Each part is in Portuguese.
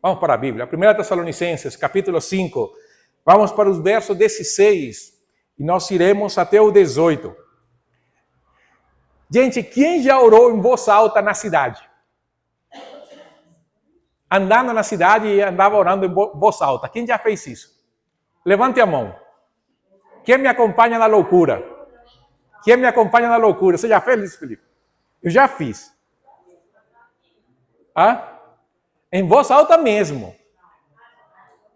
Vamos para a Bíblia. 1 Tessalonicenses, capítulo 5. Vamos para os versos 16 e nós iremos até o 18. Gente, quem já orou em voz alta na cidade? Andando na cidade e andava orando em voz alta. Quem já fez isso? Levante a mão. Quem me acompanha na loucura? Quem me acompanha na loucura? Você já fez isso, Felipe? Eu já fiz. Em voz alta mesmo.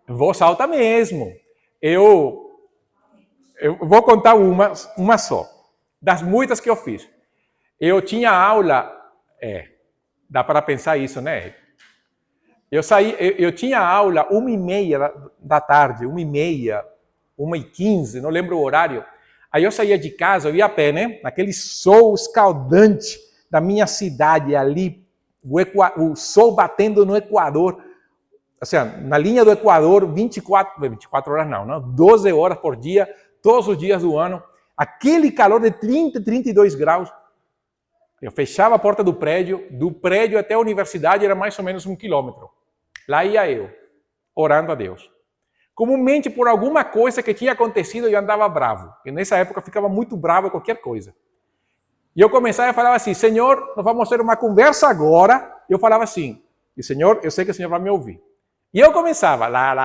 Em voz alta mesmo. Eu vou contar uma só. Das muitas que eu fiz. Eu tinha aula... dá para pensar isso, né? Eu tinha aula 1h30 da tarde, 1h30, 1h15, não lembro o horário. Aí eu saía de casa, eu ia a pé, né? Naquele sol escaldante da minha cidade ali, o sol batendo no Equador, assim, na linha do Equador, 24 horas não, 12 horas por dia, todos os dias do ano, aquele calor de 30, 32 graus. Eu fechava a porta do prédio até a universidade era mais ou menos 1 quilômetro. Lá ia eu, orando a Deus. Comumente, por alguma coisa que tinha acontecido, eu andava bravo. E nessa época eu ficava muito bravo com qualquer coisa. E eu começava a falar assim, Senhor, nós vamos ter uma conversa agora. Eu falava assim, e Senhor, eu sei que o Senhor vai me ouvir. E eu começava, lá.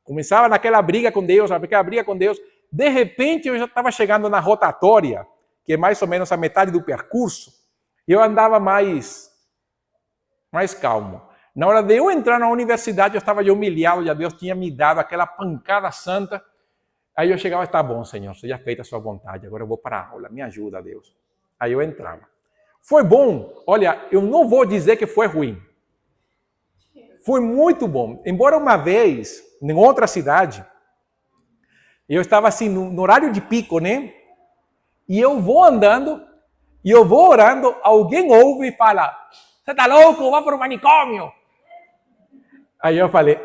Começava naquela briga com Deus, naquela briga com Deus. De repente, eu já estava chegando na rotatória, que é mais ou menos a metade do percurso. E eu andava mais calmo. Na hora de eu entrar na universidade, eu estava já humilhado, já Deus tinha me dado aquela pancada santa. Aí eu chegava, tá bom, Senhor, seja feita a sua vontade, agora eu vou para a aula, me ajuda, Deus. Aí eu entrava. Foi bom, olha, eu não vou dizer que foi ruim. Foi muito bom. Embora uma vez, em outra cidade, eu estava assim, no horário de pico, né? E eu vou andando, e eu vou orando, alguém ouve e fala, você tá louco? Vá para o manicômio. Aí eu falei,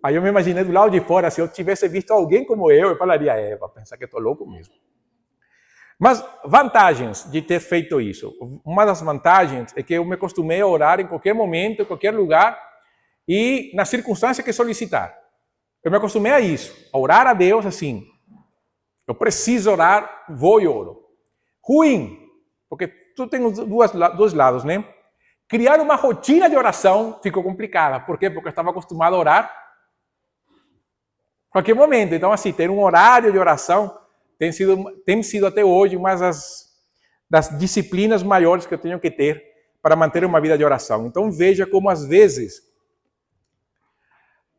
Aí eu me imaginei do lado de fora, se eu tivesse visto alguém como eu falaria, vai pensar que eu tô louco mesmo. Mas vantagens de ter feito isso. Uma das vantagens é que eu me acostumei a orar em qualquer momento, em qualquer lugar e na circunstância que solicitar. Eu me acostumei a isso, a orar a Deus assim. Eu preciso orar, vou e oro. Ruim, porque tu tem os dois lados, né? Criar uma rotina de oração ficou complicada. Por quê? Porque eu estava acostumado a orar a qualquer momento. Então, assim, ter um horário de oração tem sido até hoje uma das disciplinas maiores que eu tenho que ter para manter uma vida de oração. Então, veja como, às vezes,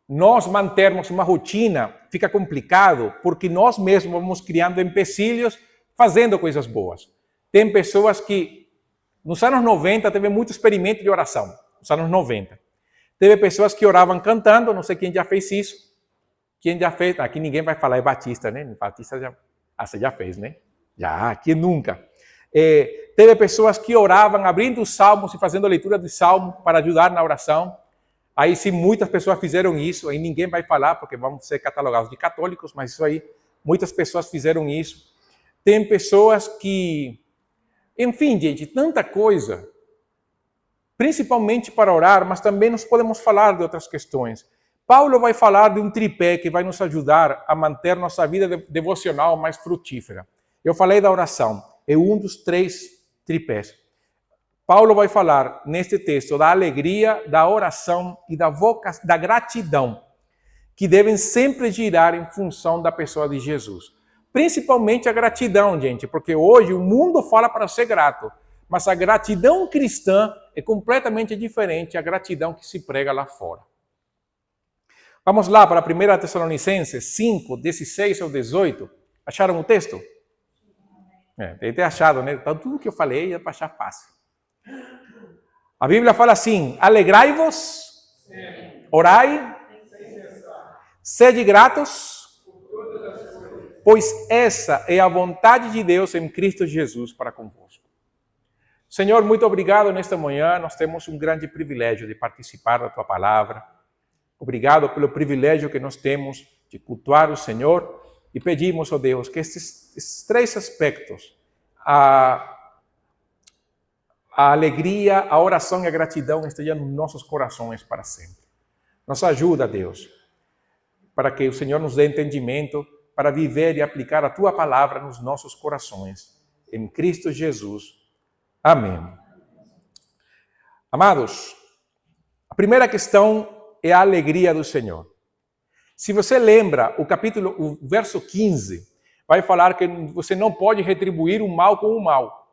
nós mantermos uma rotina fica complicado porque nós mesmos vamos criando empecilhos fazendo coisas boas. Tem pessoas que, nos anos 90, teve muito experimento de oração. Nos anos 90. Teve pessoas que oravam cantando, não sei quem já fez isso. Quem já fez? Aqui ninguém vai falar, é Batista, né? Batista já... você já fez, né? Já, aqui nunca. Teve pessoas que oravam abrindo os salmos e fazendo a leitura do salmo para ajudar na oração. Aí sim, muitas pessoas fizeram isso, aí ninguém vai falar, porque vamos ser catalogados de católicos, mas isso aí, muitas pessoas fizeram isso. Tem pessoas que... Enfim, gente, tanta coisa, principalmente para orar, mas também nós podemos falar de outras questões. Paulo vai falar de um tripé que vai nos ajudar a manter nossa vida devocional mais frutífera. Eu falei da oração, é um dos 3 tripés. Paulo vai falar neste texto da alegria, da oração e da gratidão, que devem sempre girar em função da pessoa de Jesus. Principalmente a gratidão, gente, porque hoje o mundo fala para ser grato, mas a gratidão cristã é completamente diferente da gratidão que se prega lá fora. Vamos lá para 1 Tessalonicenses 5, 16 ao 18. Acharam o texto? Deve ter achado, né? Então, tudo que eu falei é para achar fácil. A Bíblia fala assim, alegrai-vos, orai, sede gratos, pois essa é a vontade de Deus em Cristo Jesus para convosco. Senhor, muito obrigado nesta manhã. Nós temos um grande privilégio de participar da Tua palavra. Obrigado pelo privilégio que nós temos de cultuar o Senhor e pedimos, ó Deus, que estes 3 aspectos, a a alegria, a oração e a gratidão estejam nos nossos corações para sempre. Nos ajuda, Deus, para que o Senhor nos dê entendimento para viver e aplicar a Tua palavra nos nossos corações. Em Cristo Jesus. Amém. Amados, a primeira questão é a alegria do Senhor. Se você lembra, o verso 15, vai falar que você não pode retribuir o mal com o mal,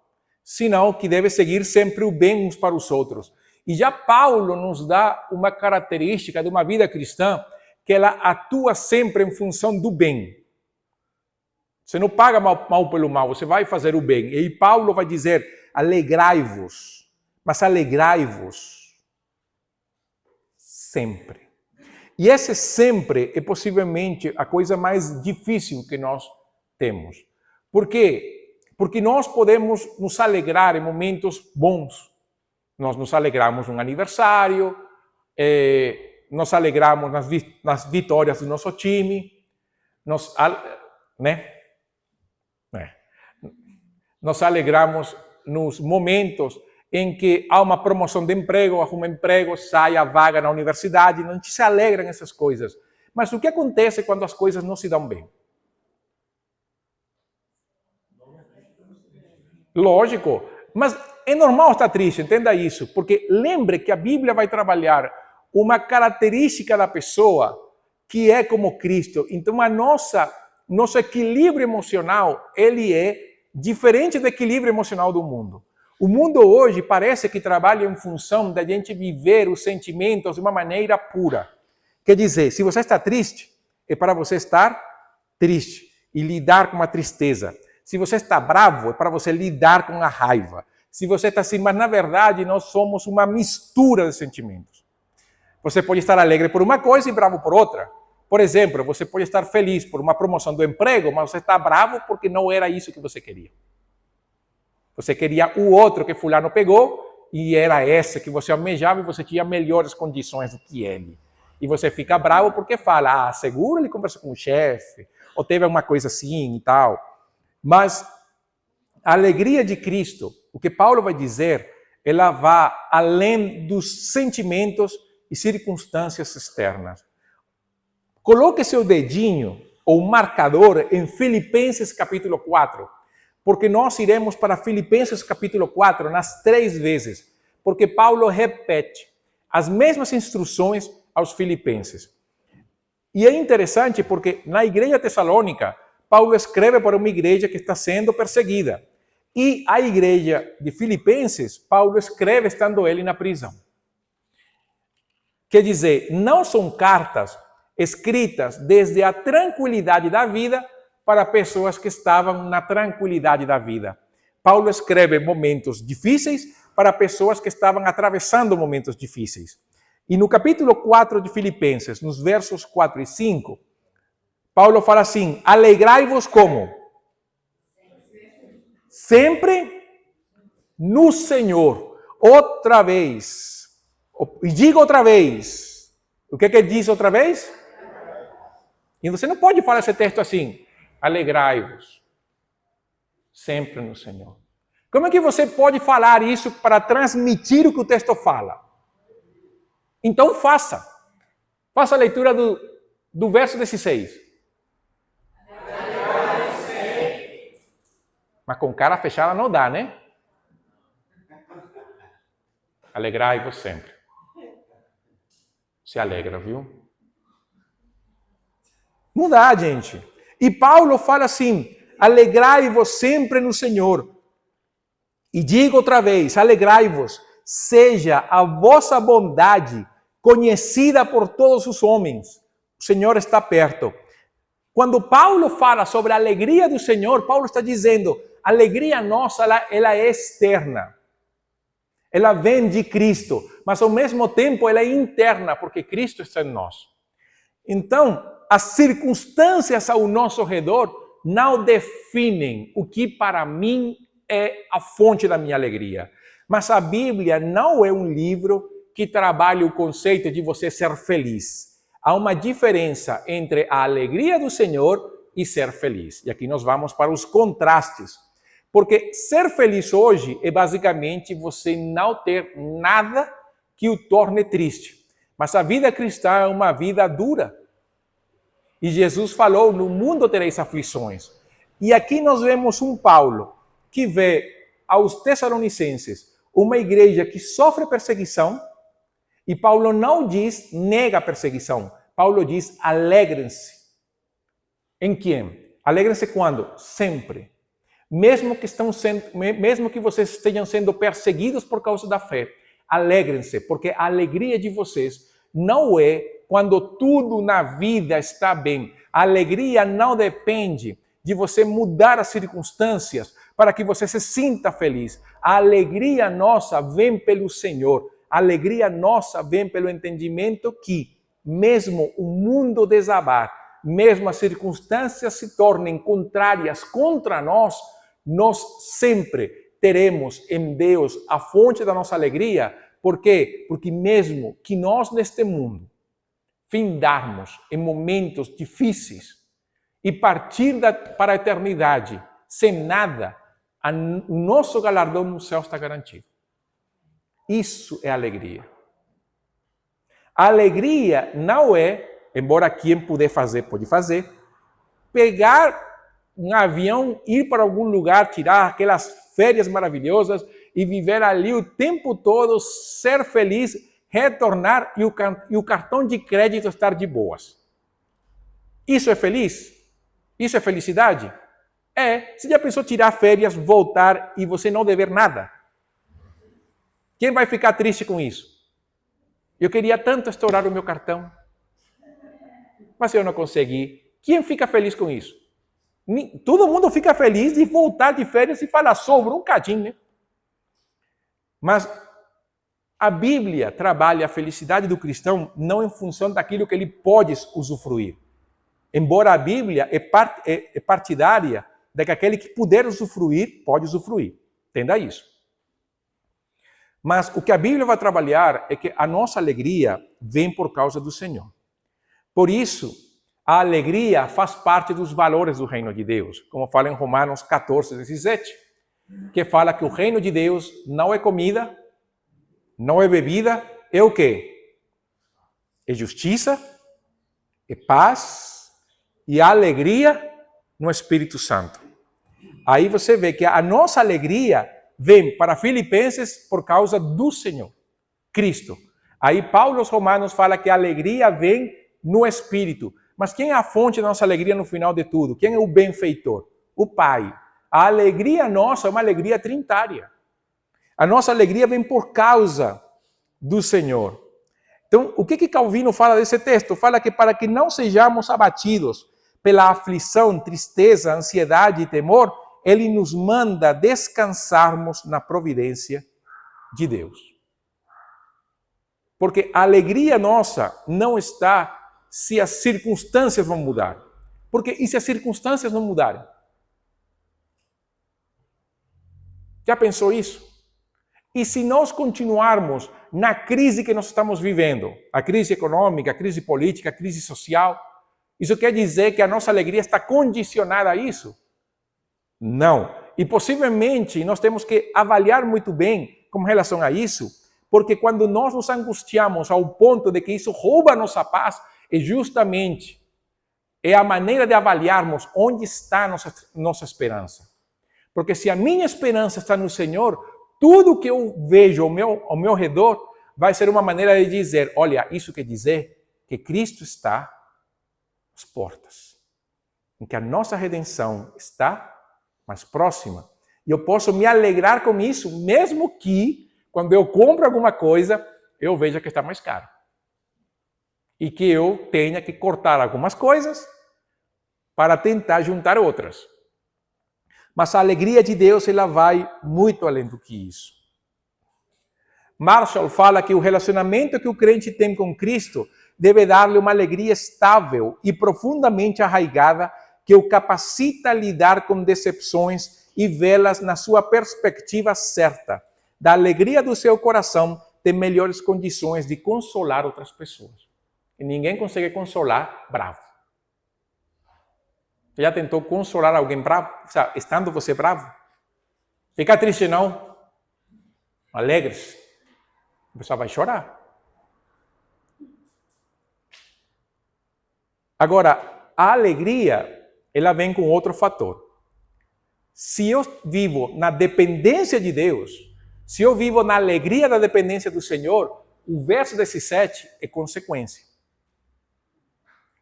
senão que deve seguir sempre o bem uns para os outros. E já Paulo nos dá uma característica de uma vida cristã que ela atua sempre em função do bem. Você não paga mal pelo mal, você vai fazer o bem. E Paulo vai dizer, alegrai-vos, mas alegrai-vos sempre. E esse sempre é possivelmente a coisa mais difícil que nós temos. Por quê? Porque nós podemos nos alegrar em momentos bons. Nós nos alegramos no aniversário, nos alegramos nas vitórias do nosso time, nos alegramos nos momentos em que há uma promoção de emprego, arruma emprego, sai a vaga na universidade, a gente se alegra nessas coisas. Mas o que acontece quando as coisas não se dão bem? Lógico, mas é normal estar triste, entenda isso, porque lembre que a Bíblia vai trabalhar uma característica da pessoa que é como Cristo. Então, nosso equilíbrio emocional, ele é diferente do equilíbrio emocional do mundo. O mundo hoje parece que trabalha em função da gente viver os sentimentos de uma maneira pura. Quer dizer, se você está triste, é para você estar triste e lidar com a tristeza. Se você está bravo, é para você lidar com a raiva. Se você está assim, mas na verdade nós somos uma mistura de sentimentos. Você pode estar alegre por uma coisa e bravo por outra. Por exemplo, você pode estar feliz por uma promoção do emprego, mas você está bravo porque não era isso que você queria. Você queria o outro que fulano pegou e era esse que você almejava e você tinha melhores condições do que ele. E você fica bravo porque fala, seguro ele conversou com o chefe, ou teve alguma coisa assim e tal. Mas a alegria de Cristo, o que Paulo vai dizer, ela vai além dos sentimentos e circunstâncias externas. Coloque seu dedinho ou marcador em Filipenses capítulo 4, porque nós iremos para Filipenses capítulo 4 nas 3 vezes, porque Paulo repete as mesmas instruções aos filipenses. E é interessante porque na igreja tessalônica, Paulo escreve para uma igreja que está sendo perseguida. E a igreja de Filipenses, Paulo escreve estando ele na prisão. Quer dizer, não são cartas escritas desde a tranquilidade da vida para pessoas que estavam na tranquilidade da vida. Paulo escreve momentos difíceis para pessoas que estavam atravessando momentos difíceis. E no capítulo 4 de Filipenses, nos versos 4 e 5, Paulo fala assim, alegrai-vos como? Sempre no Senhor. Outra vez. E diga outra vez. O que diz outra vez? E você não pode falar esse texto assim, alegrai-vos sempre no Senhor. Como é que você pode falar isso para transmitir o que o texto fala? Então faça. Faça a leitura do verso 16. Mas com cara fechada não dá, né? Alegrai-vos sempre. Se alegra, viu? Não dá, gente. E Paulo fala assim, alegrai-vos sempre no Senhor. E digo outra vez, alegrai-vos, seja a vossa bondade conhecida por todos os homens. O Senhor está perto. Quando Paulo fala sobre a alegria do Senhor, Paulo está dizendo, a alegria nossa, ela é externa. Ela vem de Cristo, mas ao mesmo tempo ela é interna, porque Cristo está em nós. Então, as circunstâncias ao nosso redor não definem o que para mim é a fonte da minha alegria. Mas a Bíblia não é um livro que trabalha o conceito de você ser feliz. Há uma diferença entre a alegria do Senhor e ser feliz. E aqui nós vamos para os contrastes. Porque ser feliz hoje é basicamente você não ter nada que o torne triste. Mas a vida cristã é uma vida dura. E Jesus falou, no mundo tereis aflições. E aqui nós vemos um Paulo que vê aos Tessalonicenses uma igreja que sofre perseguição, e Paulo não diz nega a perseguição. Paulo diz alegrem-se. Em quem? Alegrem-se quando? Sempre. Mesmo que vocês estejam sendo perseguidos por causa da fé, alegrem-se, porque a alegria de vocês não é quando tudo na vida está bem. A alegria não depende de você mudar as circunstâncias para que você se sinta feliz. A alegria nossa vem pelo Senhor. A alegria nossa vem pelo entendimento que, mesmo o mundo desabar, mesmo as circunstâncias se tornem contrárias contra nós sempre teremos em Deus a fonte da nossa alegria. Por quê? Porque mesmo que nós neste mundo findarmos em momentos difíceis e partir para a eternidade sem nada, o nosso galardão no céu está garantido. Isso é alegria. A alegria não é, embora quem puder fazer, pode fazer, pegar um avião, ir para algum lugar, tirar aquelas férias maravilhosas e viver ali o tempo todo, ser feliz, retornar e o cartão de crédito estar de boas. Isso é feliz? Isso é felicidade? É. Você já pensou tirar férias, voltar e você não dever nada? Quem vai ficar triste com isso? Eu queria tanto estourar o meu cartão, mas eu não consegui. Quem fica feliz com isso? Todo mundo fica feliz de voltar de férias e falar sobre um cadinho, né? Mas a Bíblia trabalha a felicidade do cristão não em função daquilo que ele pode usufruir. Embora a Bíblia é partidária de que aquele que puder usufruir, pode usufruir. Entenda isso. Mas o que a Bíblia vai trabalhar é que a nossa alegria vem por causa do Senhor. Por isso, a alegria faz parte dos valores do reino de Deus, como fala em Romanos 14, 17, que fala que o reino de Deus não é comida, não é bebida, é o quê? É justiça, é paz e alegria no Espírito Santo. Aí você vê que a nossa alegria vem para Filipenses por causa do Senhor, Cristo. Aí Paulo aos Romanos fala que a alegria vem no Espírito. Mas quem é a fonte da nossa alegria no final de tudo? Quem é o benfeitor? O Pai. A alegria nossa é uma alegria trinitária. A nossa alegria vem por causa do Senhor. Então, o que Calvino fala desse texto? Fala que para que não sejamos abatidos pela aflição, tristeza, ansiedade e temor, ele nos manda descansarmos na providência de Deus. Porque a alegria nossa não está se as circunstâncias vão mudar. Porque e se as circunstâncias não mudarem? Já pensou isso? E se nós continuarmos na crise que nós estamos vivendo, a crise econômica, a crise política, a crise social, isso quer dizer que a nossa alegria está condicionada a isso? Não. E possivelmente nós temos que avaliar muito bem com relação a isso, porque quando nós nos angustiamos ao ponto de que isso rouba a nossa paz, é justamente a maneira de avaliarmos onde está a nossa esperança. Porque se a minha esperança está no Senhor, tudo que eu vejo ao meu redor vai ser uma maneira de dizer, olha, isso quer dizer que Cristo está às portas, em que a nossa redenção está mais próxima. E eu posso me alegrar com isso, mesmo que, quando eu compro alguma coisa, eu veja que está mais caro. E que eu tenha que cortar algumas coisas para tentar juntar outras. Mas a alegria de Deus, ela vai muito além do que isso. Marshall fala que o relacionamento que o crente tem com Cristo deve dar-lhe uma alegria estável e profundamente arraigada que o capacita a lidar com decepções e vê-las na sua perspectiva certa. Da alegria do seu coração, tem melhores condições de consolar outras pessoas. E ninguém consegue consolar bravo. Você já tentou consolar alguém bravo, estando você bravo? Fica triste não. Alegre-se. A pessoa vai chorar. Agora, a alegria, ela vem com outro fator. Se eu vivo na dependência de Deus, se eu vivo na alegria da dependência do Senhor, o verso 17 é consequência.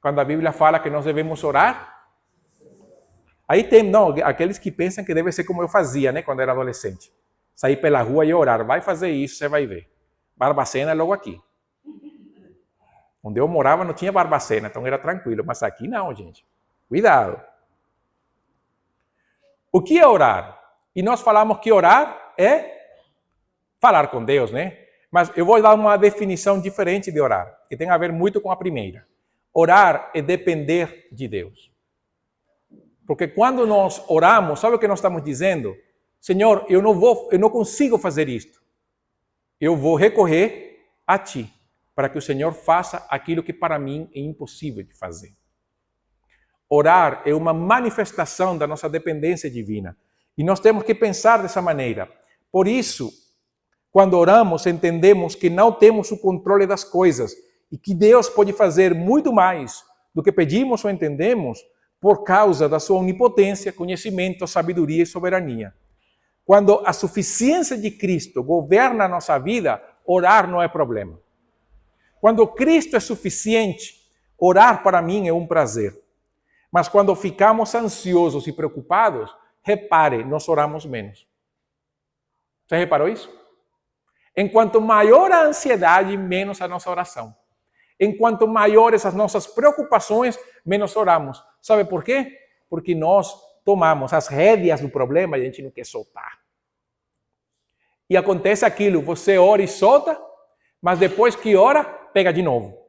Quando a Bíblia fala que nós devemos orar, aí tem, não, aqueles que pensam que deve ser como eu fazia, né, quando era adolescente. Sair pela rua e orar. Vai fazer isso, você vai ver. Barbacena é logo aqui. Onde eu morava não tinha Barbacena, então era tranquilo. Mas aqui não, gente. Cuidado. O que é orar? E nós falamos que orar é falar com Deus, né? Mas eu vou dar uma definição diferente de orar, que tem a ver muito com a primeira. Orar é depender de Deus. Porque quando nós oramos, sabe o que nós estamos dizendo? Senhor, eu não consigo fazer isto. Eu vou recorrer a Ti, para que o Senhor faça aquilo que para mim é impossível de fazer. Orar é uma manifestação da nossa dependência divina. E nós temos que pensar dessa maneira. Por isso, quando oramos, entendemos que não temos o controle das coisas e que Deus pode fazer muito mais do que pedimos ou entendemos por causa da sua onipotência, conhecimento, sabedoria e soberania. Quando a suficiência de Cristo governa a nossa vida, orar não é problema. Quando Cristo é suficiente, orar para mim é um prazer. Mas quando ficamos ansiosos e preocupados, repare, nós oramos menos. Você reparou isso? Enquanto maior a ansiedade, menos a nossa oração. Enquanto maiores as nossas preocupações, menos oramos. Sabe por quê? Porque nós tomamos as rédeas do problema e a gente não quer soltar. E acontece aquilo, você ora e solta, mas depois que ora, pega de novo.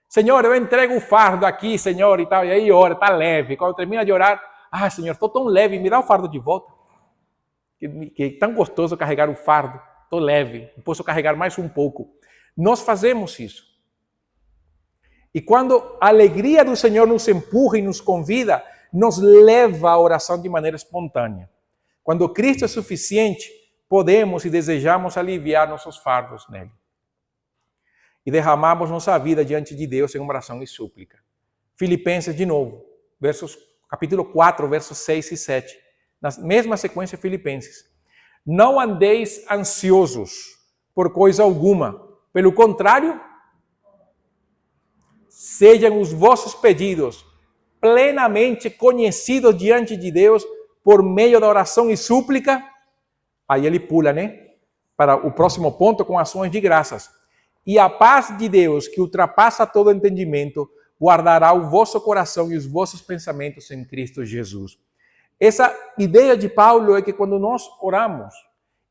Senhor, eu entrego o fardo aqui, Senhor, e tal, e aí ora, está leve. Quando termina de orar, Senhor, estou tão leve, me dá o fardo de volta. Que é tão gostoso carregar o fardo, estou leve, posso carregar mais um pouco. Nós fazemos isso. E quando a alegria do Senhor nos empurra e nos convida, nos leva à oração de maneira espontânea. Quando Cristo é suficiente, podemos e desejamos aliviar nossos fardos nele. E derramamos nossa vida diante de Deus em oração e súplica. Filipenses, de novo, capítulo 4, versos 6 e 7. Na mesma sequência, Filipenses. Não andeis ansiosos por coisa alguma. Pelo contrário, sejam os vossos pedidos plenamente conhecidos diante de Deus por meio da oração e súplica. Aí ele pula, né? Para o próximo ponto, com ações de graças. E a paz de Deus, que ultrapassa todo entendimento, guardará o vosso coração e os vossos pensamentos em Cristo Jesus. Essa ideia de Paulo é que quando nós oramos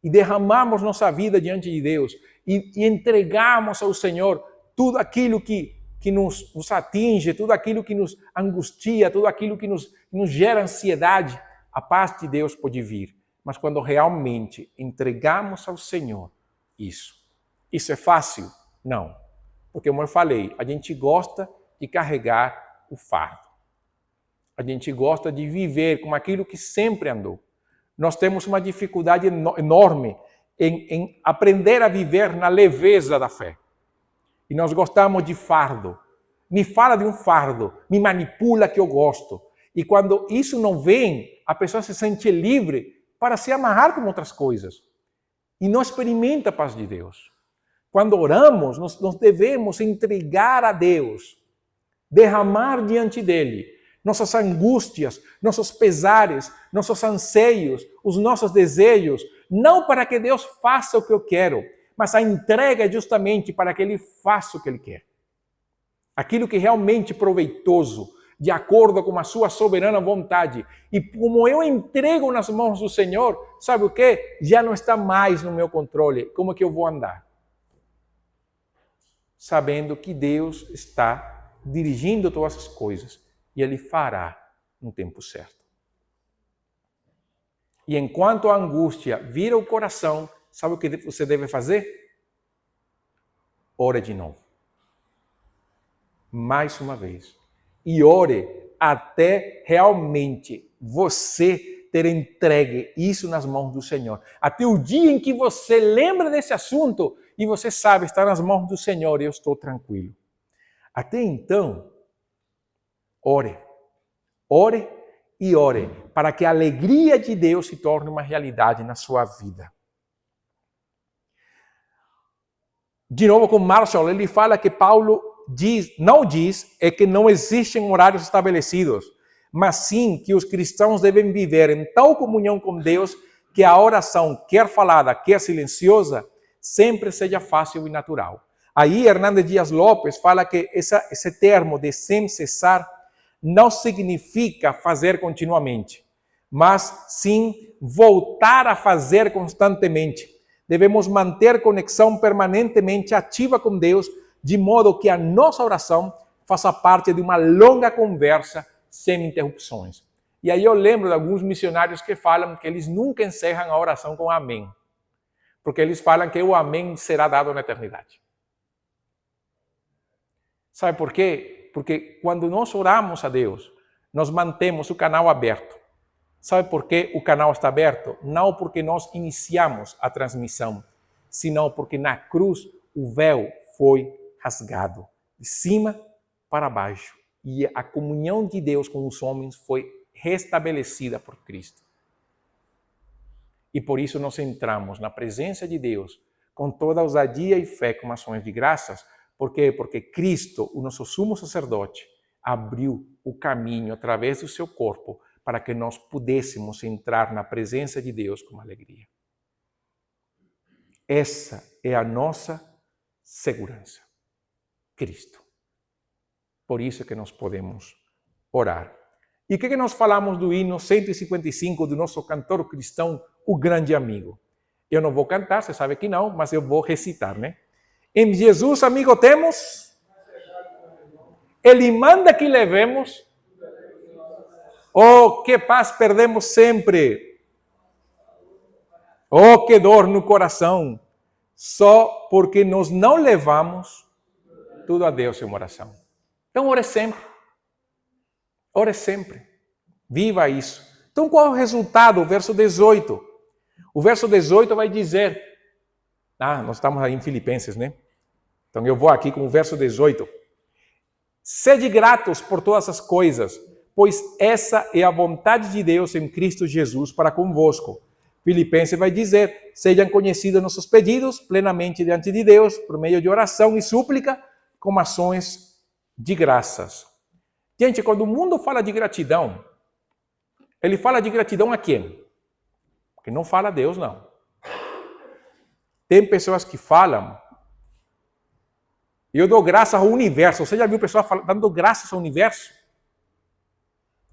e derramamos nossa vida diante de Deus e entregamos ao Senhor tudo aquilo que nos atinge, tudo aquilo que nos angustia, tudo aquilo que nos gera ansiedade, a paz de Deus pode vir. Mas quando realmente entregamos ao Senhor isso é fácil? Não. Porque, como eu falei, a gente gosta de carregar o fardo. A gente gosta de viver com aquilo que sempre andou. Nós temos uma dificuldade enorme em aprender a viver na leveza da fé. E nós gostamos de fardo. Me fala de um fardo, me manipula que eu gosto. E quando isso não vem, a pessoa se sente livre para se amarrar com outras coisas. E não experimenta a paz de Deus. Quando oramos, nós devemos entregar a Deus, derramar diante dele nossas angústias, nossos pesares, nossos anseios, os nossos desejos, não para que Deus faça o que eu quero, mas a entrega é justamente para que Ele faça o que Ele quer. Aquilo que é realmente proveitoso, de acordo com a sua soberana vontade. E como eu entrego nas mãos do Senhor, sabe o quê? Já não está mais no meu controle. Como é que eu vou andar? Sabendo que Deus está dirigindo todas as coisas e Ele fará no tempo certo. E enquanto a angústia vira o coração, sabe o que você deve fazer? Ore de novo. Mais uma vez. E ore até realmente você ter entregue isso nas mãos do Senhor. Até o dia em que você lembra desse assunto e você sabe, está nas mãos do Senhor e eu estou tranquilo. Até então, ore. Ore e ore para que a alegria de Deus se torne uma realidade na sua vida. De novo com Marshall, ele fala que Paulo não diz que não existem horários estabelecidos, mas sim que os cristãos devem viver em tal comunhão com Deus que a oração, quer falada, quer silenciosa, sempre seja fácil e natural. Aí Hernández Dias Lopes fala que esse termo de sem cessar não significa fazer continuamente, mas sim voltar a fazer constantemente. Devemos manter conexão permanentemente ativa com Deus, de modo que a nossa oração faça parte de uma longa conversa sem interrupções. E aí eu lembro de alguns missionários que falam que eles nunca encerram a oração com amém, porque eles falam que o amém será dado na eternidade. Sabe por quê? Porque quando nós oramos a Deus, nós mantemos o canal aberto. Sabe por que o canal está aberto? Não porque nós iniciamos a transmissão, senão porque na cruz o véu foi rasgado, de cima para baixo. E a comunhão de Deus com os homens foi restabelecida por Cristo. E por isso nós entramos na presença de Deus com toda ousadia e fé, com ações de graças. Por quê? Porque Cristo, o nosso sumo sacerdote, abriu o caminho através do seu corpo para que nós pudéssemos entrar na presença de Deus com alegria. Essa é a nossa segurança. Cristo. Por isso que nós podemos orar. E o que nós falamos do hino 155 do nosso cantor cristão, o grande amigo? Eu não vou cantar, você sabe que não, mas eu vou recitar, né? Em Jesus, amigo, temos. Ele manda que levemos. Oh, que paz perdemos sempre. Oh, que dor no coração. Só porque nós não levamos tudo a Deus em uma oração. Então, ore sempre. Ore sempre. Viva isso. Então, qual é o resultado? O verso 18. O verso 18 vai dizer... nós estamos aí em Filipenses, né? Então, eu vou aqui com o verso 18. Sede gratos por todas as coisas, pois essa é a vontade de Deus em Cristo Jesus para convosco. Filipenses vai dizer, sejam conhecidos nossos pedidos plenamente diante de Deus, por meio de oração e súplica, com ações de graças. Gente, quando o mundo fala de gratidão, ele fala de gratidão a quem? Porque não fala a Deus, não. Tem pessoas que falam, eu dou graças ao universo. Você já viu pessoas dando graças ao universo?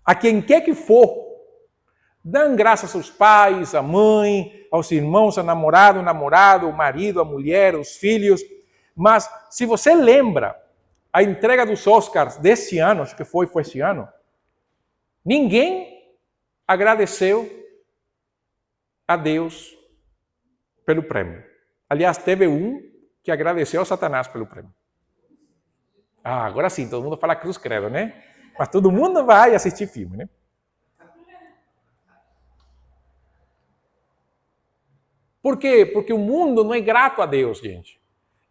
A quem quer que for. Dão graças aos pais, à mãe, aos irmãos, ao namorado, ao marido, à mulher, aos filhos. Mas se você lembra a entrega dos Oscars deste ano, acho que foi este ano, ninguém agradeceu a Deus pelo prêmio. Aliás, teve um que agradeceu a Satanás pelo prêmio. Agora sim, todo mundo fala cruz credo, né? Mas todo mundo vai assistir filme, né? Por quê? Porque o mundo não é grato a Deus, gente.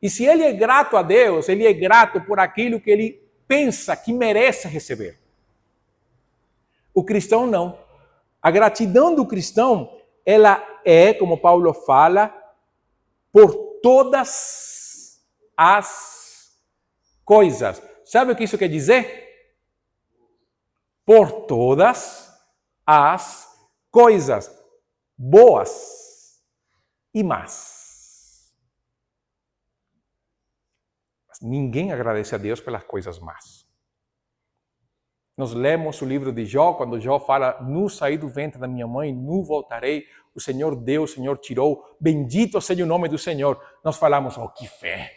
E se ele é grato a Deus, ele é grato por aquilo que ele pensa que merece receber. O cristão não. A gratidão do cristão, ela é, como Paulo fala, por todas as coisas. Sabe o que isso quer dizer? Por todas as coisas boas e más. Mas ninguém agradece a Deus pelas coisas más. Nós lemos o livro de Jó, quando Jó fala, nu saí do ventre da minha mãe, nu voltarei, o Senhor deu, o Senhor tirou, bendito seja o nome do Senhor. Nós falamos, oh, que fé.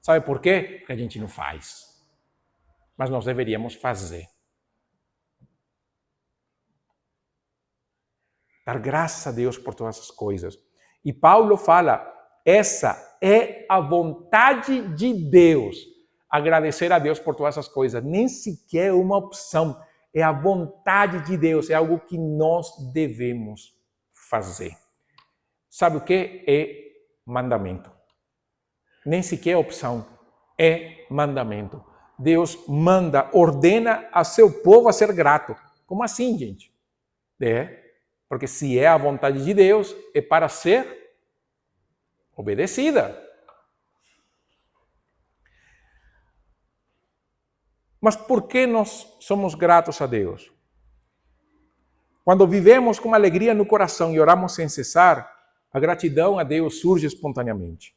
Sabe por quê? Porque a gente não faz. Mas nós deveríamos fazer. Dar graças a Deus por todas as coisas. E Paulo fala, essa é a vontade de Deus. Agradecer a Deus por todas as coisas. Nem sequer uma opção. É a vontade de Deus, é algo que nós devemos fazer. Sabe o que é mandamento? Nem sequer opção, é mandamento. Deus manda, ordena a seu povo a ser grato. Como assim, gente? Porque se é a vontade de Deus, é para ser obedecida. Mas por que nós somos gratos a Deus? Quando vivemos com alegria no coração e oramos sem cessar, a gratidão a Deus surge espontaneamente.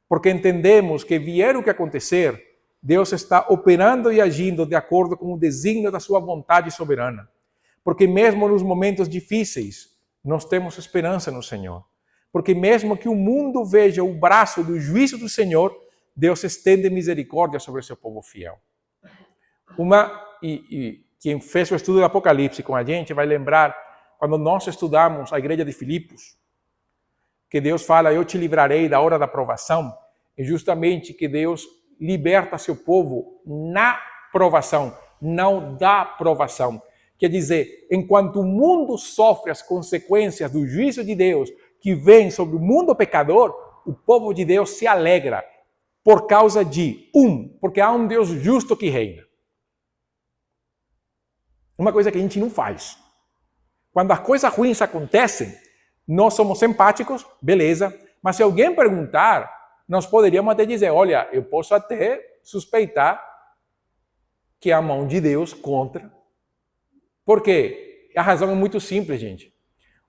Porque entendemos que vier o que acontecer, Deus está operando e agindo de acordo com o desígnio da sua vontade soberana. Porque mesmo nos momentos difíceis, nós temos esperança no Senhor. Porque mesmo que o mundo veja o braço do juízo do Senhor, Deus estende misericórdia sobre o seu povo fiel. Quem fez o estudo do Apocalipse com a gente vai lembrar quando nós estudamos a igreja de Filipos, que Deus fala, eu te livrarei da hora da provação, é justamente que Deus liberta seu povo na provação, não da provação. Quer dizer, enquanto o mundo sofre as consequências do juízo de Deus que vem sobre o mundo pecador, o povo de Deus se alegra por causa de, porque há um Deus justo que reina. Uma coisa que a gente não faz. Quando as coisas ruins acontecem, nós somos empáticos, beleza, mas se alguém perguntar, nós poderíamos até dizer, olha, eu posso até suspeitar que é a mão de Deus contra. Por quê? A razão é muito simples, gente.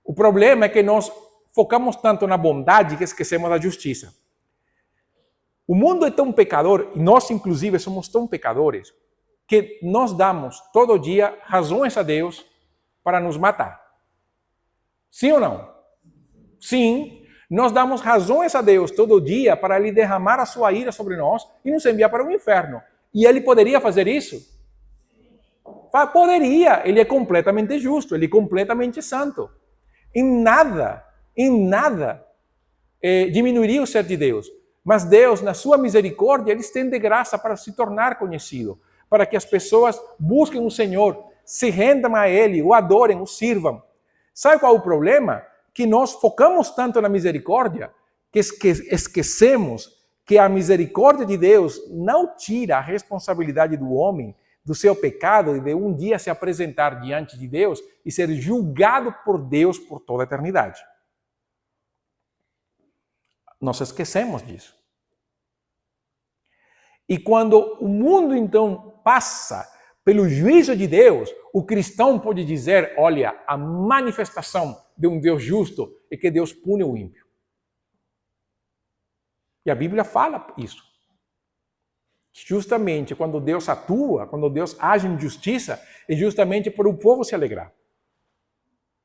O problema é que nós focamos tanto na bondade que esquecemos da justiça. O mundo é tão pecador, e nós inclusive somos tão pecadores, que nós damos todo dia razões a Deus para nos matar. Sim ou não? Sim, nós damos razões a Deus todo dia para Ele derramar a sua ira sobre nós e nos enviar para o inferno. E Ele poderia fazer isso? Poderia, Ele é completamente justo, Ele é completamente santo. Em nada diminuiria o ser de Deus. Mas Deus, na sua misericórdia, Ele estende graça para se tornar conhecido, para que as pessoas busquem o Senhor, se rendam a Ele, o adorem, o sirvam. Sabe qual é o problema? Que nós focamos tanto na misericórdia que esquecemos que a misericórdia de Deus não tira a responsabilidade do homem do seu pecado e de um dia se apresentar diante de Deus e ser julgado por Deus por toda a eternidade. Nós esquecemos disso. E quando o mundo então passa pelo juízo de Deus, o cristão pode dizer, olha, a manifestação de um Deus justo é que Deus pune o ímpio. E a Bíblia fala isso. Justamente quando Deus atua, quando Deus age em justiça, é justamente para o povo se alegrar.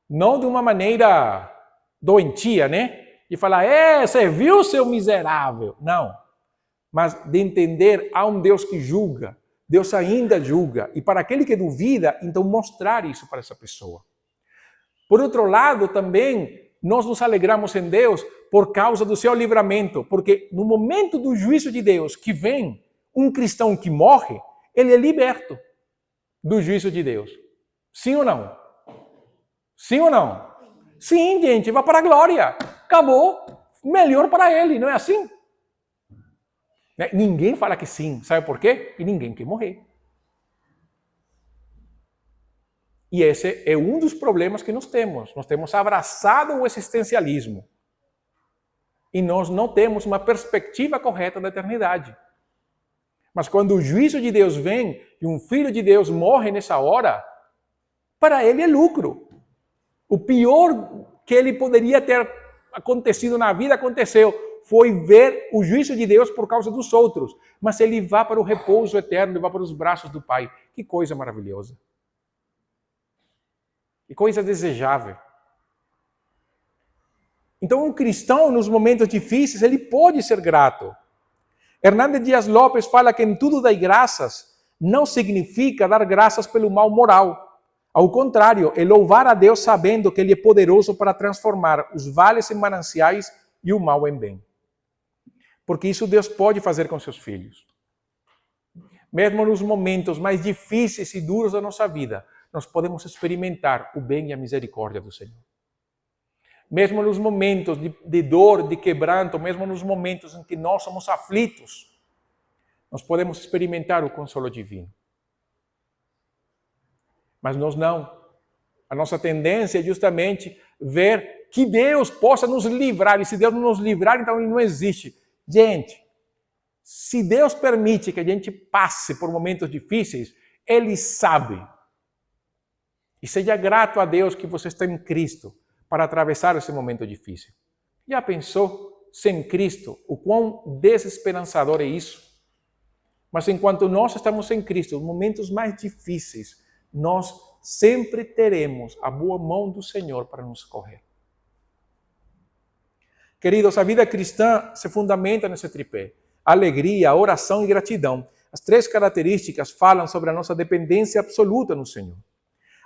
Não de uma maneira doentia, né? E falar, você viu, seu miserável? Não. Mas de entender, há um Deus que julga. Deus ainda julga. E para aquele que duvida, então mostrar isso para essa pessoa. Por outro lado, também, nós nos alegramos em Deus por causa do seu livramento. Porque no momento do juízo de Deus que vem, um cristão que morre, ele é liberto do juízo de Deus. Sim ou não? Sim ou não? Sim, gente, vai para a glória. Acabou. Melhor para ele, não é assim? Ninguém fala que sim. Sabe por quê? E ninguém quer morrer. E esse é um dos problemas que nós temos. Nós temos abraçado o existencialismo. E nós não temos uma perspectiva correta da eternidade. Mas quando o juízo de Deus vem e um filho de Deus morre nessa hora, para ele é lucro. O pior que ele poderia ter acontecido na vida aconteceu. Foi ver o juízo de Deus por causa dos outros. Mas ele vai para o repouso eterno, ele vai para os braços do Pai. Que coisa maravilhosa. Que coisa desejável. Então, um cristão, nos momentos difíceis, ele pode ser grato. Hernández Dias Lopes fala que em tudo dai graças não significa dar graças pelo mal moral. Ao contrário, é louvar a Deus sabendo que Ele é poderoso para transformar os vales em mananciais e o mal em bem. Porque isso Deus pode fazer com seus filhos. Mesmo nos momentos mais difíceis e duros da nossa vida, nós podemos experimentar o bem e a misericórdia do Senhor. Mesmo nos momentos de dor, de quebranto, mesmo nos momentos em que nós somos aflitos, nós podemos experimentar o consolo divino. Mas nós não. A nossa tendência é justamente ver que Deus possa nos livrar. E se Deus não nos livrar, então Ele não existe. Gente, se Deus permite que a gente passe por momentos difíceis, Ele sabe. E seja grato a Deus que você está em Cristo para atravessar esse momento difícil. Já pensou, sem Cristo, o quão desesperançador é isso? Mas enquanto nós estamos em Cristo, os momentos mais difíceis, nós sempre teremos a boa mão do Senhor para nos socorrer. Queridos, a vida cristã se fundamenta nesse tripé. Alegria, oração e gratidão. As três características falam sobre a nossa dependência absoluta no Senhor.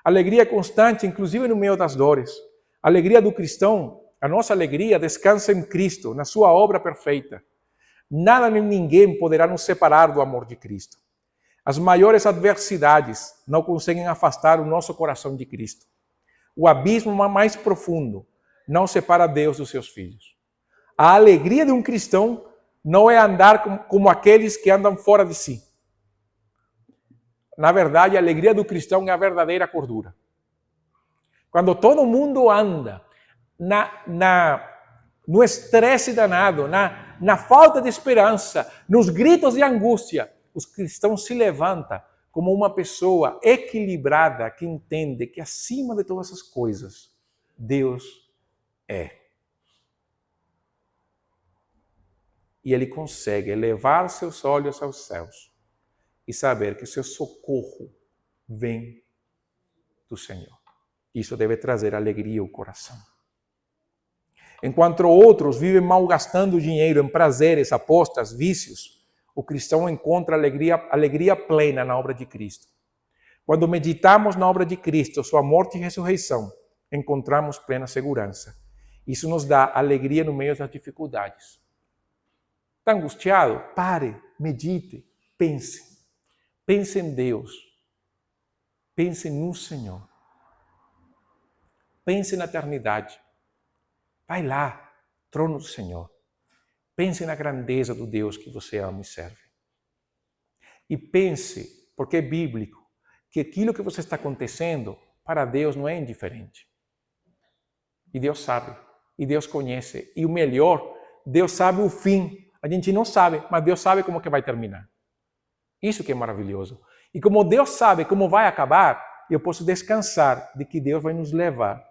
Alegria constante, inclusive no meio das dores. A alegria do cristão, a nossa alegria descansa em Cristo, na sua obra perfeita. Nada nem ninguém poderá nos separar do amor de Cristo. As maiores adversidades não conseguem afastar o nosso coração de Cristo. O abismo mais profundo não separa Deus dos seus filhos. A alegria de um cristão não é andar como aqueles que andam fora de si. Na verdade, a alegria do cristão é a verdadeira cordura. Quando todo mundo anda no estresse danado, na falta de esperança, nos gritos de angústia, os cristãos se levantam como uma pessoa equilibrada que entende que acima de todas essas coisas, Deus é. E ele consegue elevar seus olhos aos céus e saber que seu socorro vem do Senhor. Isso deve trazer alegria ao coração. Enquanto outros vivem malgastando dinheiro em prazeres, apostas, vícios, o cristão encontra alegria plena na obra de Cristo. Quando meditamos na obra de Cristo, sua morte e ressurreição, encontramos plena segurança. Isso nos dá alegria no meio das dificuldades. Está angustiado? Pare, medite, pense. Pense em Deus. Pense no Senhor. Pense na eternidade. Vai lá, trono do Senhor. Pense na grandeza do Deus que você ama e serve. E pense, porque é bíblico, que aquilo que você está acontecendo, para Deus não é indiferente. E Deus sabe, e Deus conhece. E o melhor, Deus sabe o fim. A gente não sabe, mas Deus sabe como que vai terminar. Isso que é maravilhoso. E como Deus sabe como vai acabar, eu posso descansar de que Deus vai nos levar.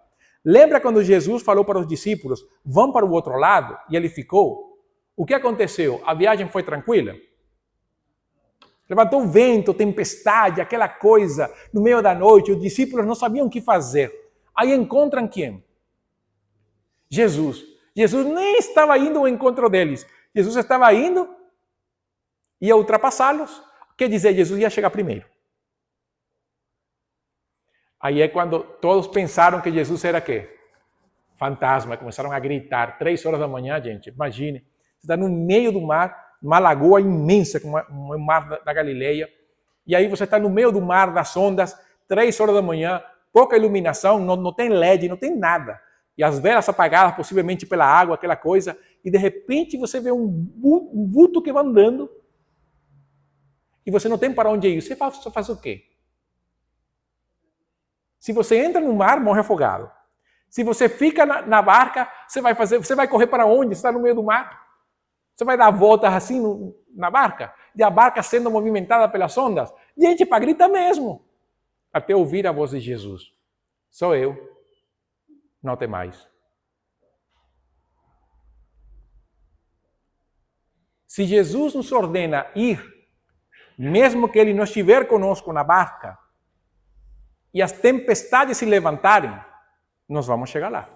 Lembra quando Jesus falou para os discípulos, vão para o outro lado, e ele ficou? O que aconteceu? A viagem foi tranquila? Levantou vento, tempestade, aquela coisa, no meio da noite, os discípulos não sabiam o que fazer. Aí encontram quem? Jesus. Jesus nem estava indo ao encontro deles. Jesus estava indo, ia ultrapassá-los. Quer dizer, Jesus ia chegar primeiro. Aí é quando todos pensaram que Jesus era quê? Fantasma. Começaram a gritar. 3 horas da manhã, gente, imagine. Você está no meio do mar, uma lagoa imensa, como o mar da Galileia. E aí você está no meio do mar, das ondas, 3 horas da manhã, pouca iluminação, não tem LED, não tem nada. E as velas apagadas, possivelmente pela água, aquela coisa. E de repente você vê um vulto que vai andando. E você não tem para onde ir. Você faz o quê? Se você entra no mar, morre afogado. Se você fica na barca, você vai correr para onde? Você está no meio do mar. Você vai dar voltas assim na barca? E a barca sendo movimentada pelas ondas? Gente, para gritar mesmo. Até ouvir a voz de Jesus. Sou eu. Não tem mais. Se Jesus nos ordena ir, mesmo que Ele não estiver conosco na barca, e as tempestades se levantarem, nós vamos chegar lá.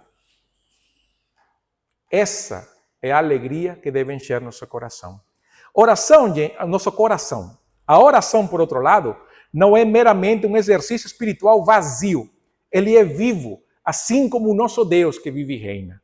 Essa é a alegria que deve encher nosso coração. Oração, nosso coração. A oração, por outro lado, não é meramente um exercício espiritual vazio. Ele é vivo, assim como o nosso Deus que vive e reina.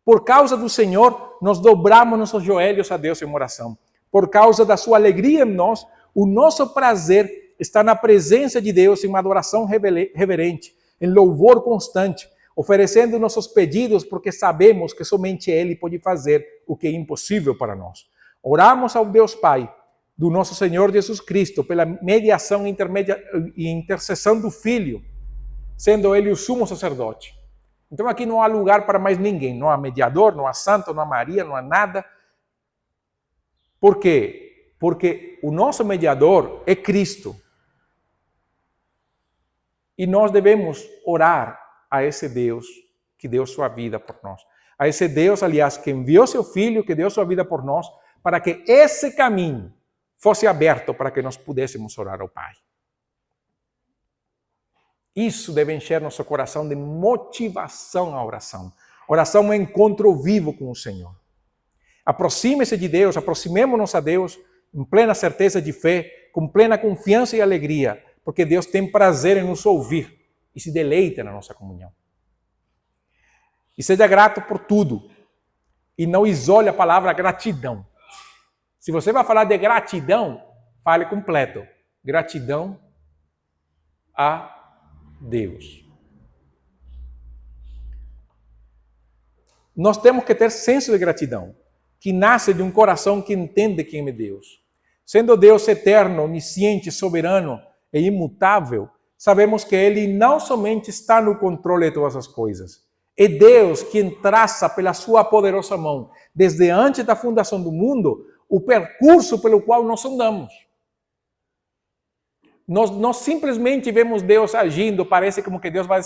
Por causa do Senhor, nós dobramos nossos joelhos a Deus em oração. Por causa da sua alegria em nós, o nosso prazer está na presença de Deus em uma adoração reverente, em louvor constante, oferecendo nossos pedidos porque sabemos que somente Ele pode fazer o que é impossível para nós. Oramos ao Deus Pai, do nosso Senhor Jesus Cristo, pela mediação e intercessão do Filho, sendo Ele o sumo sacerdote. Então aqui não há lugar para mais ninguém, não há mediador, não há santo, não há Maria, não há nada. Por quê? Porque o nosso mediador é Cristo. E nós devemos orar a esse Deus que deu sua vida por nós. A esse Deus, aliás, que enviou seu Filho, que deu sua vida por nós, para que esse caminho fosse aberto para que nós pudéssemos orar ao Pai. Isso deve encher nosso coração de motivação à oração. Oração é um encontro vivo com o Senhor. Aproxime-se de Deus, aproximemo-nos a Deus em plena certeza de fé, com plena confiança e alegria, porque Deus tem prazer em nos ouvir e se deleita na nossa comunhão. E seja grato por tudo. E não isole a palavra gratidão. Se você vai falar de gratidão, fale completo. Gratidão a Deus. Nós temos que ter senso de gratidão, que nasce de um coração que entende quem é Deus. Sendo Deus eterno, onisciente, soberano e imutável, sabemos que Ele não somente está no controle de todas as coisas. É Deus quem traça pela sua poderosa mão, desde antes da fundação do mundo, o percurso pelo qual nós andamos. Nós simplesmente vemos Deus agindo, parece como que Deus vai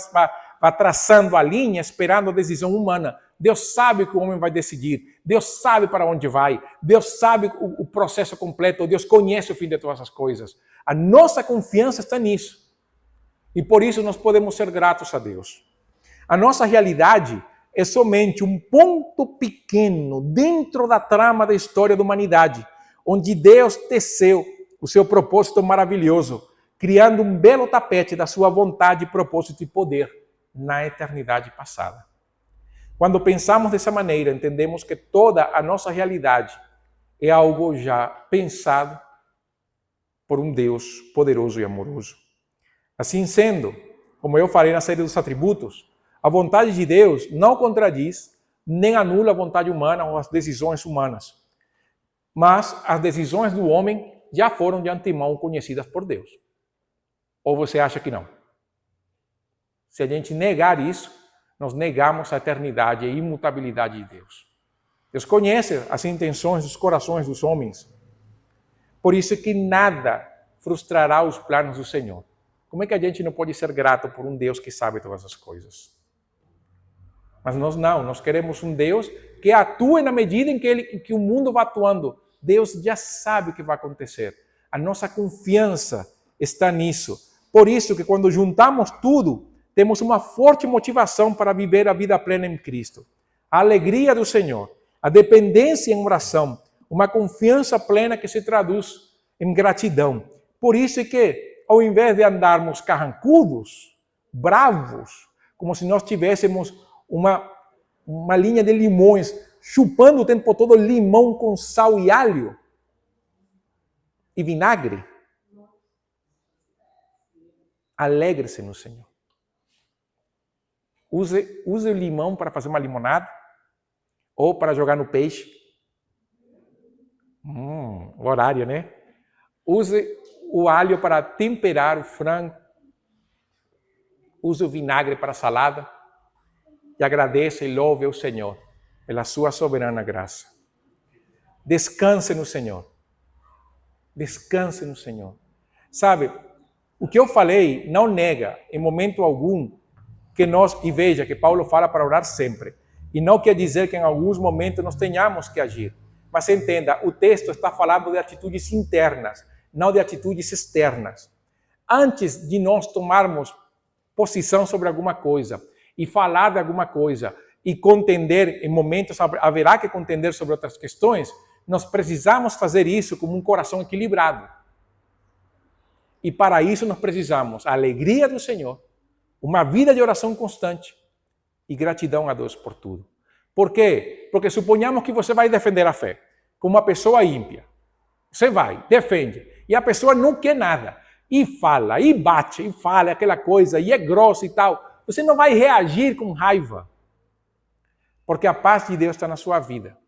traçando a linha, esperando a decisão humana. Deus sabe o que o homem vai decidir, Deus sabe para onde vai, Deus sabe o processo completo, Deus conhece o fim de todas as coisas. A nossa confiança está nisso. E por isso nós podemos ser gratos a Deus. A nossa realidade é somente um ponto pequeno dentro da trama da história da humanidade, onde Deus teceu o seu propósito maravilhoso, criando um belo tapete da sua vontade, propósito e poder na eternidade passada. Quando pensamos dessa maneira, entendemos que toda a nossa realidade é algo já pensado por um Deus poderoso e amoroso. Assim sendo, como eu falei na série dos atributos, a vontade de Deus não contradiz nem anula a vontade humana ou as decisões humanas. Mas as decisões do homem já foram de antemão conhecidas por Deus. Ou você acha que não? Se a gente negar isso, nós negamos a eternidade e a imutabilidade de Deus. Deus conhece as intenções dos corações dos homens. Por isso que nada frustrará os planos do Senhor. Como é que a gente não pode ser grato por um Deus que sabe todas as coisas? Mas nós não, nós queremos um Deus que atue na medida em que o mundo vai atuando. Deus já sabe o que vai acontecer. A nossa confiança está nisso. Por isso que quando juntamos tudo, temos uma forte motivação para viver a vida plena em Cristo. A alegria do Senhor, a dependência em oração, uma confiança plena que se traduz em gratidão. Por isso é que, ao invés de andarmos carrancudos, bravos, como se nós tivéssemos uma linha de limões, chupando o tempo todo limão com sal e alho e vinagre, alegre-se no Senhor. Use o limão para fazer uma limonada ou para jogar no peixe. O horário, né? Use o alho para temperar o frango. Use o vinagre para a salada. E agradeça e louve ao Senhor pela sua soberana graça. Descanse no Senhor. Descanse no Senhor. Sabe, o que eu falei não nega em momento algum que nós, e veja que Paulo fala para orar sempre, e não quer dizer que em alguns momentos nós tenhamos que agir. Mas entenda, o texto está falando de atitudes internas, não de atitudes externas. Antes de nós tomarmos posição sobre alguma coisa, e falar de alguma coisa, e contender, em momentos haverá que contender sobre outras questões, nós precisamos fazer isso com um coração equilibrado. E para isso nós precisamos a alegria do Senhor, uma vida de oração constante e gratidão a Deus por tudo. Por quê? Porque suponhamos que você vai defender a fé com uma pessoa ímpia. Você vai, defende, e a pessoa não quer nada. e fala, e bate, e fala aquela coisa, e é grosso e tal, você não vai reagir com raiva. Porque a paz de Deus está na sua vida.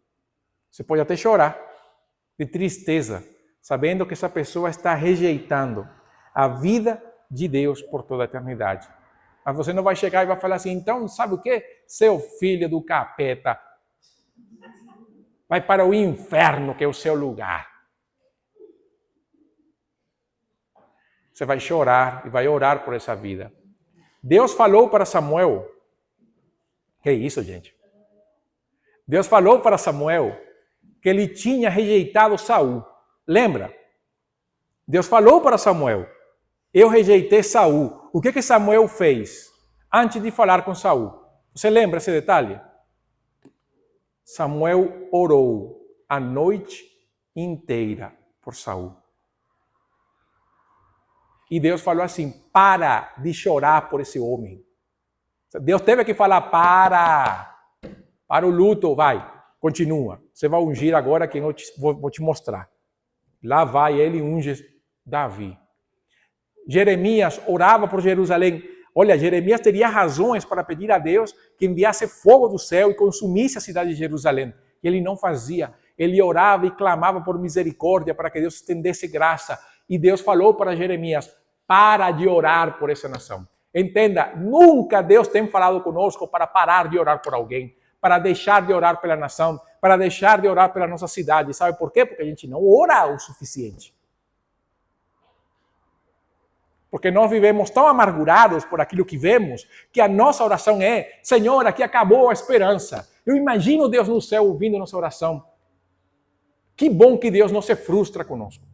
Você pode até chorar de tristeza, sabendo que essa pessoa está rejeitando a vida de Deus por toda a eternidade. Mas você não vai chegar e vai falar assim, então, sabe o quê? Seu filho do capeta vai para o inferno, que é o seu lugar. Você vai chorar e vai orar por essa vida. Deus falou para Samuel, que é isso, gente? Deus falou para Samuel que ele tinha rejeitado Saul. Lembra? Deus falou para Samuel, eu rejeitei Saul. O que Samuel fez antes de falar com Saul? Você lembra esse detalhe? Samuel orou a noite inteira por Saul. E Deus falou assim, para de chorar por esse homem. Deus teve que falar, para o luto, vai, continua. Você vai ungir agora quem eu vou te mostrar. Lá vai ele unge Davi. Jeremias orava por Jerusalém. Olha, Jeremias teria razões para pedir a Deus que enviasse fogo do céu e consumisse a cidade de Jerusalém. E ele não fazia. Ele orava e clamava por misericórdia para que Deus estendesse graça. E Deus falou para Jeremias, para de orar por essa nação. Entenda, nunca Deus tem falado conosco para parar de orar por alguém, para deixar de orar pela nação, para deixar de orar pela nossa cidade. Sabe por quê? Porque a gente não ora o suficiente. Porque nós vivemos tão amargurados por aquilo que vemos, que a nossa oração é, Senhor, aqui acabou a esperança. Eu imagino Deus no céu ouvindo nossa oração. Que bom que Deus não se frustra conosco.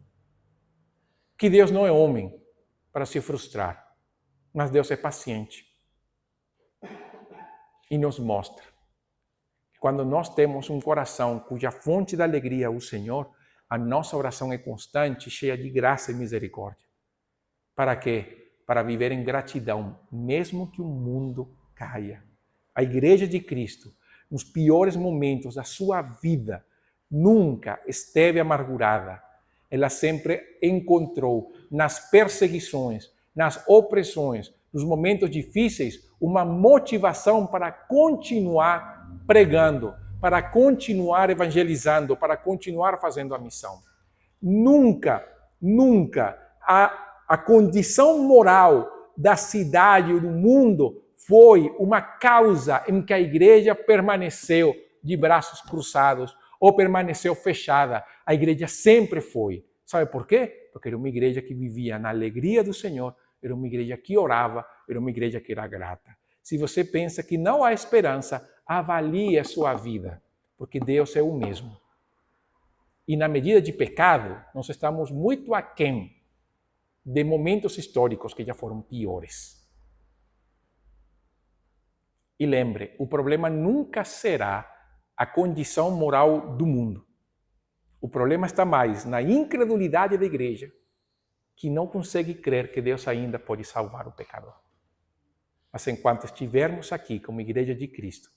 Que Deus não é homem para se frustrar. Mas Deus é paciente. E nos mostra. Quando nós temos um coração cuja fonte da alegria é o Senhor, a nossa oração é constante, cheia de graça e misericórdia. Para quê? Para viver em gratidão, mesmo que o mundo caia. A Igreja de Cristo, nos piores momentos da sua vida, nunca esteve amargurada. Ela sempre encontrou nas perseguições, nas opressões, nos momentos difíceis, uma motivação para continuar pregando, para continuar evangelizando, para continuar fazendo a missão. Nunca a condição moral da cidade ou do mundo foi uma causa em que a igreja permaneceu de braços cruzados ou permaneceu fechada. A igreja sempre foi. Sabe por quê? Porque era uma igreja que vivia na alegria do Senhor, era uma igreja que orava, era uma igreja que era grata. Se você pensa que não há esperança, avalie a sua vida, porque Deus é o mesmo. E na medida de pecado, nós estamos muito aquém de momentos históricos que já foram piores. E lembre, o problema nunca será a condição moral do mundo. O problema está mais na incredulidade da igreja, que não consegue crer que Deus ainda pode salvar o pecador. Mas enquanto estivermos aqui como Igreja de Cristo,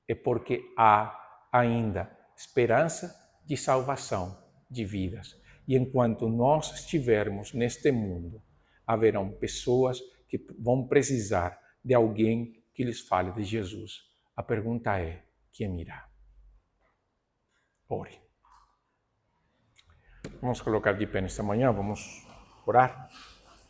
é porque há ainda esperança de salvação de vidas. E enquanto nós estivermos neste mundo, haverão pessoas que vão precisar de alguém que lhes fale de Jesus. A pergunta é, quem irá? Ore. Vamos colocar de pé nesta manhã, vamos orar.